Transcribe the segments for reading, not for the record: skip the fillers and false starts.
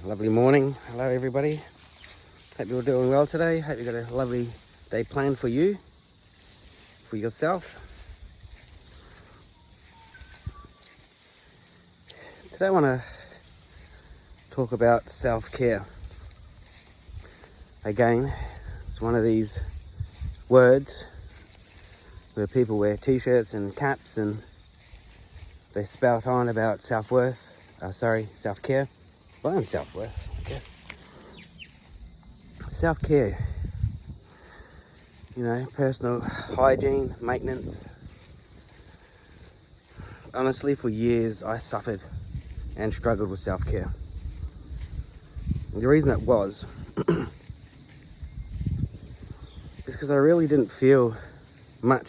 Lovely morning. Hello everybody. Hope you're doing well today. Hope you've got a lovely day planned for you, for yourself. Today I want to talk about self-care. Again, it's one of these words where people wear t-shirts and caps and they spout on about self-care. Well, and self-worth, I guess. Self-care, personal hygiene, maintenance. Honestly, for years I suffered and struggled with self-care. The reason that was is because I really didn't feel much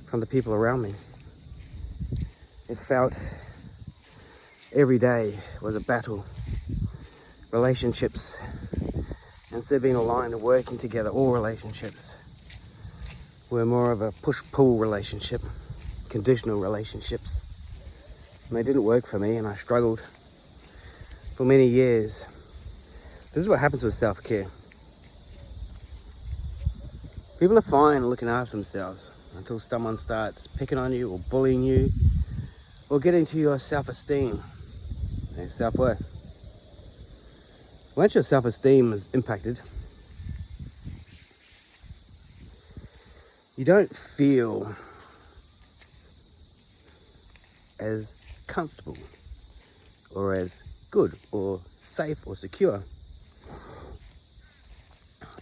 from the people around me. It felt every day was a battle. Relationships, instead of being aligned and working together, all relationships were more of a push-pull relationship, conditional relationships. And they didn't work for me, and I struggled for many years. This is what happens with self-care. People are fine looking after themselves until someone starts picking on you or bullying you or getting to your self-esteem and self-worth. Once your self-esteem is impacted, you don't feel as comfortable or as good or safe or secure.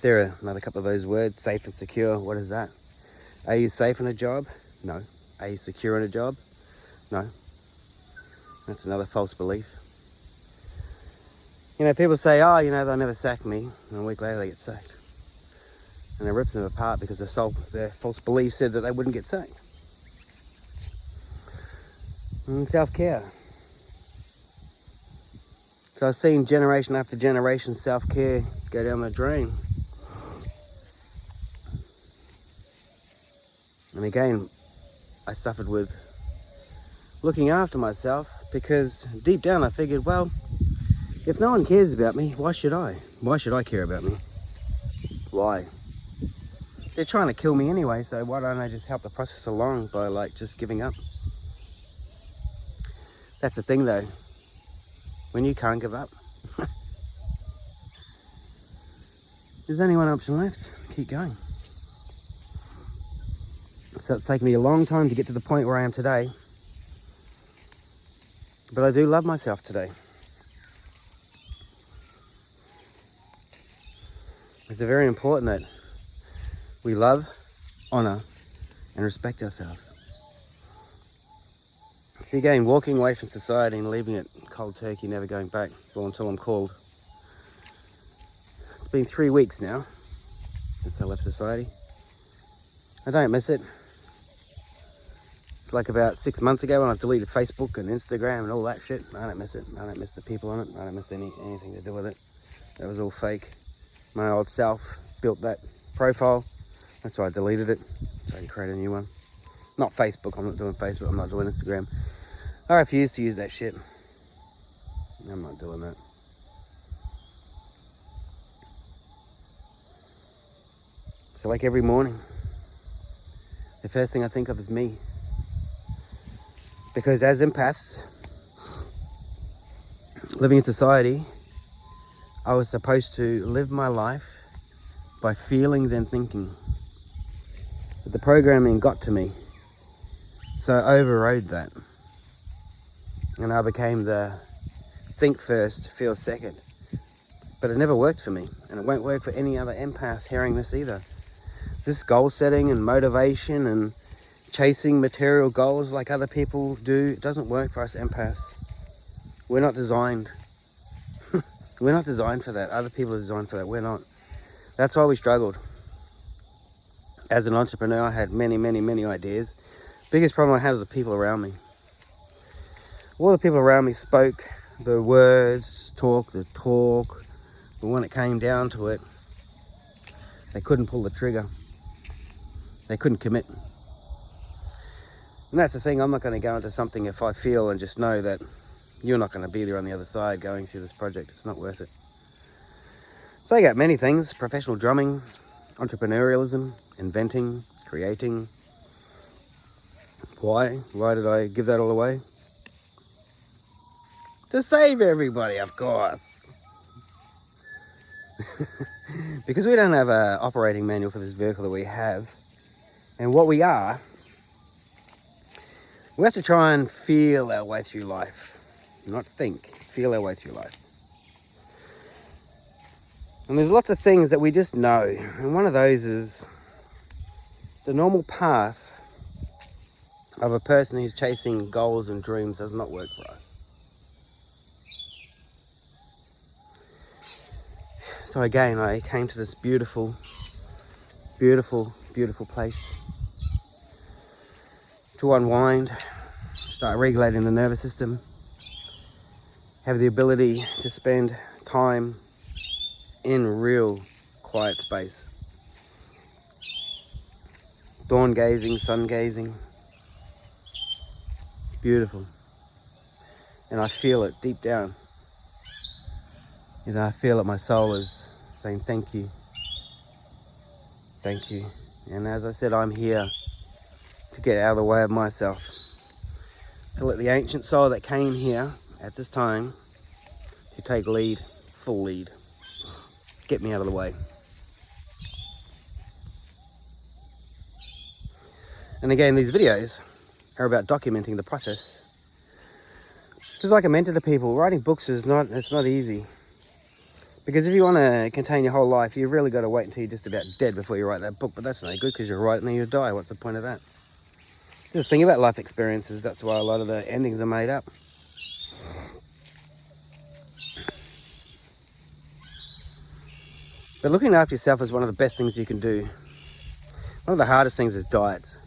There are another couple of those words, safe and secure. What is that? Are you safe in a job? No. Are you secure in a job? No. That's another false belief. People say, they'll never sack me, and a week later they get sacked. And it rips them apart because their false belief said that they wouldn't get sacked. And self-care. So I've seen generation after generation self-care go down the drain. And again, I suffered with looking after myself because deep down I figured, well, if no one cares about me, why should I? Why should I care about me? Why? They're trying to kill me anyway, so why don't I just help the process along by just giving up? That's the thing though. When you can't give up, there's only one option left. Keep going. So it's taken me a long time to get to the point where I am today. But I do love myself today. It's very important that we love, honor, and respect ourselves. See, again, walking away from society and leaving it cold turkey, never going back, well, until I'm called. It's been 3 weeks now since I left society. I don't miss it. It's like about 6 months ago when I deleted Facebook and Instagram and all that shit. I don't miss it. I don't miss the people on it. I don't miss anything to do with it. That was all fake. My old self built that profile. That's why I deleted it, so I can create a new one. Not Facebook. I'm not doing Facebook. I'm not doing Instagram. I refuse to use that shit. I'm not doing that. So like every morning, the first thing I think of is me. Because as empaths, living in society, I was supposed to live my life by feeling then thinking. But the programming got to me, so I overrode that. And I became the think first, feel second. But it never worked for me, and it won't work for any other empaths hearing this either. This goal setting and motivation and chasing material goals like other people do, it doesn't work for us empaths. We're not designed. We're not designed for that. Other people are designed for that. We're not. That's why we struggled. As an entrepreneur, I had many, many, many ideas. Biggest problem I had was the people around me. All the people around me spoke the words, talk the talk, but when it came down to it, they couldn't pull the trigger. They couldn't commit. And that's the thing, I'm not going to go into something if I feel and just know that you're not going to be there on the other side going through this project. It's not worth it. So I got many things: professional drumming, entrepreneurialism, inventing, creating. Why did I give that all away? To save everybody, of course. Because we don't have an operating manual for this vehicle that we have. And what we have to try and feel our way through life. Not think, feel our way through life. And there's lots of things that we just know. And one of those is the normal path of a person who's chasing goals and dreams does not work for us. So again, I came to this beautiful, beautiful, beautiful place to unwind, start regulating the nervous system, have the ability to spend time in real quiet space. Dawn gazing, sun gazing. Beautiful. And I feel it deep down. You know, I feel that my soul is saying thank you. Thank you. And as I said, I'm here to get out of the way of myself. To let the ancient soul that came here at this time to take lead, full lead. Get me out of the way. And again, these videos are about documenting the process. Because like I mentioned to people, writing books is not easy. Because if you want to contain your whole life, you've really got to wait until you're just about dead before you write that book. But that's no good, because you write it and then you die. What's the point of that? Just think about life experiences. That's why a lot of the endings are made up. But looking after yourself is one of the best things you can do. One of the hardest things is diets.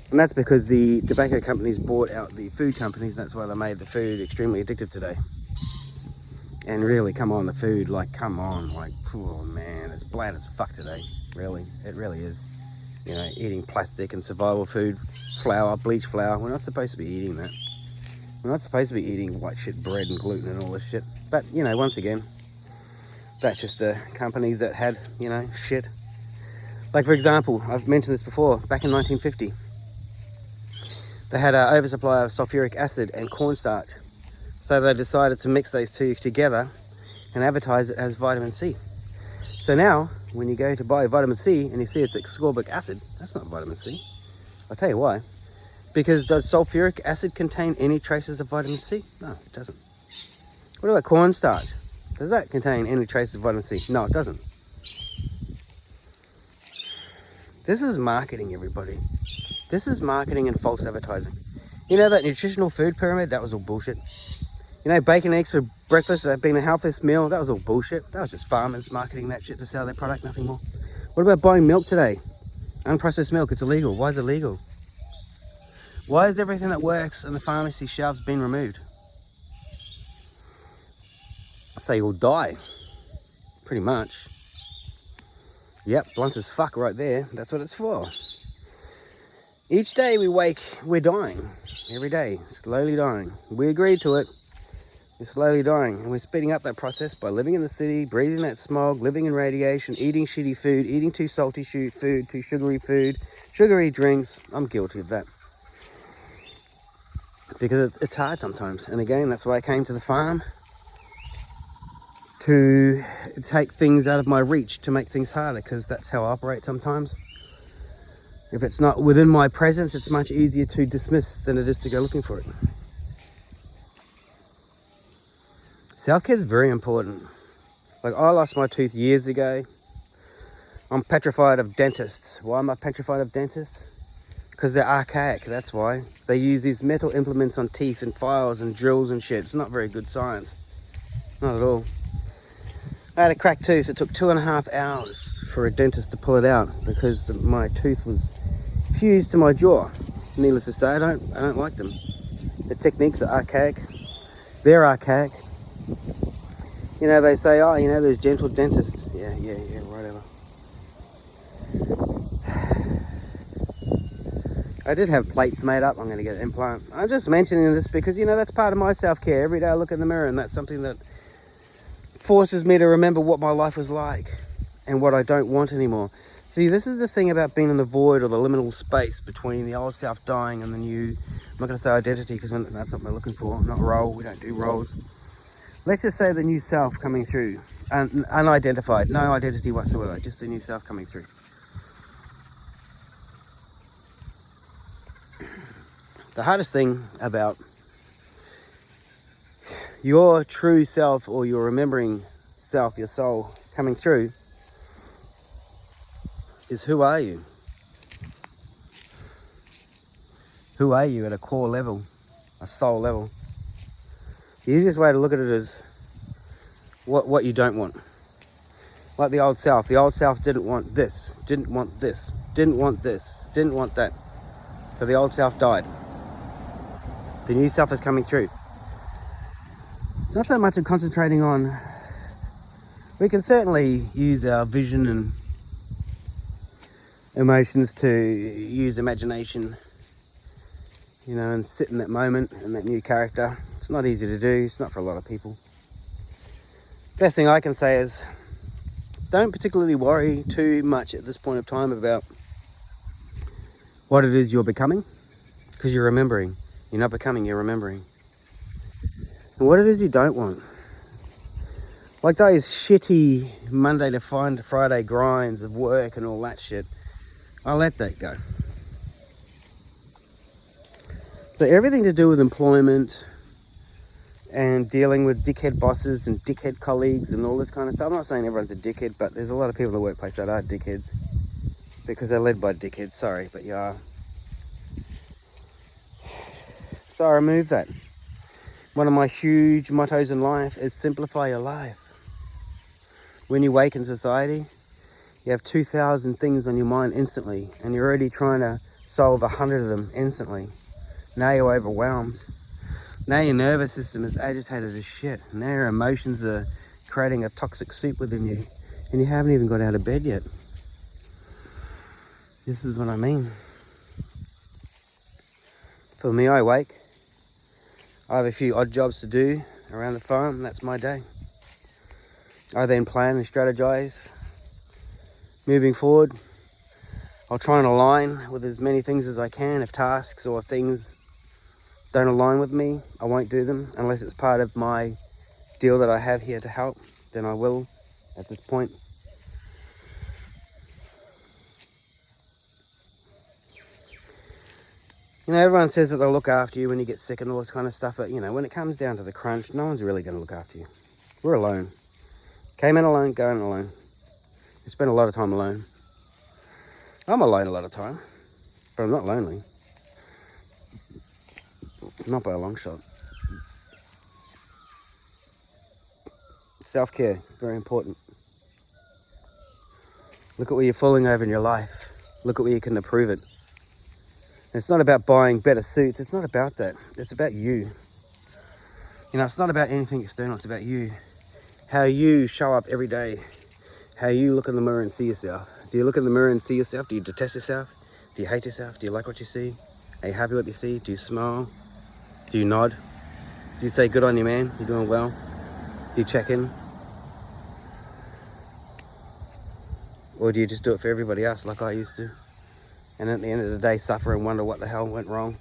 And that's because the tobacco companies bought out the food companies. That's why they made the food extremely addictive today. And really, come on, the food, like, come on, like, oh man, it's bland as fuck today. Really, it really is. You know, eating plastic and survival food, flour, bleach flour. We're not supposed to be eating that. We're not supposed to be eating white shit bread and gluten and all this shit. But, you know, once again, that's just the companies that had, you know, shit. Like, for example, I've mentioned this before, back in 1950, they had an oversupply of sulfuric acid and cornstarch. So they decided to mix those two together and advertise it as vitamin C. So now, when you go to buy vitamin C and you see it's ascorbic acid, that's not vitamin C. I'll tell you why. Because does sulfuric acid contain any traces of vitamin C? No, it doesn't. What about cornstarch? Does that contain any traces of vitamin C? No, it doesn't. This is marketing, everybody. This is marketing and false advertising. You know that nutritional food pyramid? That was all bullshit. You know, bacon, eggs for breakfast, that being the healthiest meal, that was all bullshit. That was just farmers marketing that shit to sell their product, nothing more. What about buying milk today? Unprocessed milk, it's illegal. Why is it illegal? Why is everything that works on the pharmacy shelves being removed? So you'll die, pretty much. Yep, blunt as fuck right there. That's what it's for. Each day we wake, we're dying. Every day, slowly dying. We agreed to it. We're slowly dying, and we're speeding up that process by living in the city, breathing that smog, living in radiation, eating shitty food, eating too salty food, too sugary food, sugary drinks. I'm guilty of that. Because it's hard sometimes. And again, that's why I came to the farm, to take things out of my reach, to make things harder, because that's how I operate sometimes. If it's not within my presence, it's much easier to dismiss than it is to go looking for it. Self-care is very important. Like, I lost my tooth years ago. I'm petrified of dentists. Why am I petrified of dentists? Because they're archaic, that's why. They use these metal implements on teeth and files and drills and shit. It's not very good science. Not at all. I had a cracked tooth. It took 2.5 hours for a dentist to pull it out because my tooth was fused to my jaw. Needless to say, I don't like them. The techniques are archaic. They're archaic. You know, they say, oh, you know, there's gentle dentists. Yeah, whatever. I did have plates made up. I'm going to get an implant. I'm just mentioning this because, you know, that's part of my self-care. Every day I look in the mirror, and that's something that forces me to remember what my life was like and what I don't want anymore. See, this is the thing about being in the void or the liminal space between the old self dying and the new, I'm not going to say identity because that's not what we're looking for, not role. We don't do roles. Let's just say the new self coming through, unidentified, no identity whatsoever, just the new self coming through. The hardest thing about your true self or your remembering self, your soul coming through, is who are you? Who are you at a core level, a soul level? The easiest way to look at it is what you don't want. Like the old self. The old self didn't want this, didn't want this, didn't want this, didn't want that. So the old self died. The new self is coming through. It's not so much of concentrating on, we can certainly use our vision and emotions to use imagination, you know, and sit in that moment and that new character. It's not easy to do. It's not for a lot of people. Best thing I can say is don't particularly worry too much at this point of time about what it is you're becoming, because you're remembering. You're not becoming, you're remembering. And what it is you don't want. Like those shitty Monday to Friday grinds of work and all that shit, I'll let that go. So everything to do with employment and dealing with dickhead bosses and dickhead colleagues and all this kind of stuff. I'm not saying everyone's a dickhead, but there's a lot of people in the workplace that are dickheads because they're led by dickheads. Sorry, but you are. So I remove that. One of my huge mottos in life is simplify your life. When you wake in society, you have 2,000 things on your mind instantly, and you're already trying to solve 100 of them instantly. Now you're overwhelmed. Now your nervous system is agitated as shit. Now your emotions are creating a toxic soup within you, and you haven't even got out of bed yet. This is what I mean. For me, I wake. I have a few odd jobs to do around the farm, and that's my day. I then plan and strategize. Moving forward, I'll try and align with as many things as I can. If tasks or things don't align with me, I won't do them unless it's part of my deal that I have here to help. Then I will at this point. You know, everyone says that they'll look after you when you get sick and all this kind of stuff, but you know, when it comes down to the crunch, no one's really going to look after you. We're alone. Came in alone, going alone. You spend a lot of time alone. I'm alone a lot of time, but I'm not lonely. Not by a long shot. Self-care is very important. Look at where you're falling over in your life. Look at where you can improve it. It's not about buying better suits. It's not about that. It's about you. You know, it's not about anything external. It's about you. How you show up every day. How you look in the mirror and see yourself. Do you look in the mirror and see yourself? Do you detest yourself? Do you hate yourself? Do you like what you see? Are you happy with what you see? Do you smile? Do you nod? Do you say, good on you, man? You're doing well? Do you check in? Or do you just do it for everybody else like I used to? And at the end of the day, suffer and wonder what the hell went wrong.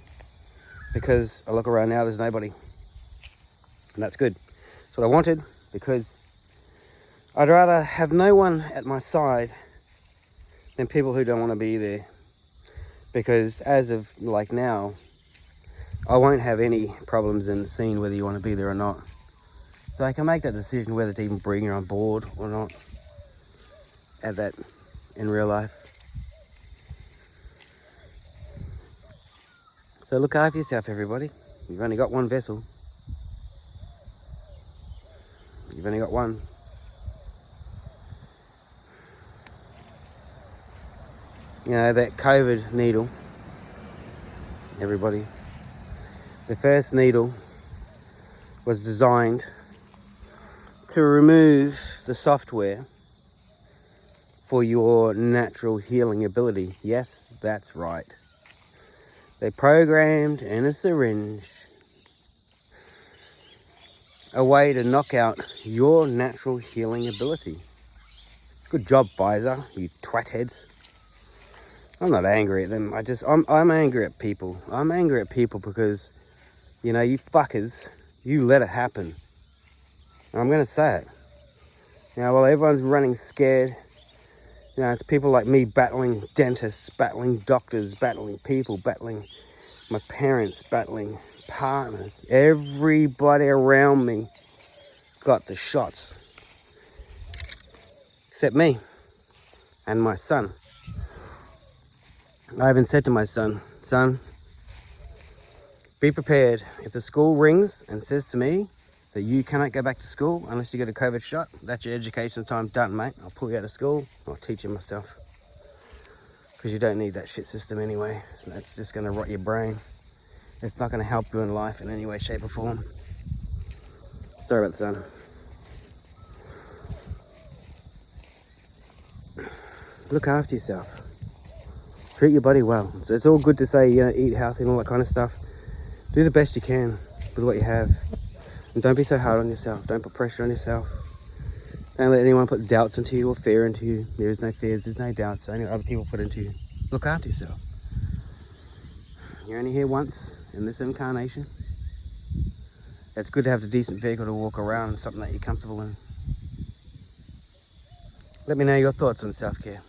Because I look around now, there's nobody. And that's good. That's what I wanted, because I'd rather have no one at my side than people who don't want to be there. Because as of like now, I won't have any problems in seeing whether you want to be there or not. So I can make that decision whether to even bring you on board or not at that in real life. So look after yourself, everybody. You've only got one vessel. You've only got one. You know, that COVID needle, everybody, the first needle was designed to remove the software for your natural healing ability. Yes, that's right. They programmed in a syringe a way to knock out your natural healing ability. Good job, Pfizer, you twat heads. I'm not angry at them. I'm angry at people. I'm angry at people because, you know, you fuckers, you let it happen. And I'm going to say it. You know, while everyone's running scared, you know, it's people like me battling dentists, battling doctors, battling people, battling my parents, battling partners. Everybody around me got the shots. Except me and my son. I even said to my son, be prepared. If the school rings and says to me that you cannot go back to school unless you get a COVID shot, that's your education time done, mate. I'll pull you out of school. I'll teach you myself. Because you don't need that shit system anyway. So that's just going to rot your brain. It's not going to help you in life in any way, shape or form. Sorry about the sun. Look after yourself. Treat your body well. So it's all good to say, you know, eat healthy and all that kind of stuff. Do the best you can with what you have. And don't be so hard on yourself. Don't put pressure on yourself. Don't let anyone put doubts into you or fear into you. There is no fears, there's no doubts. Only other people put into you. Look after yourself. You're only here once in this incarnation. It's good to have a decent vehicle to walk around, something that you're comfortable in. Let me know your thoughts on self-care.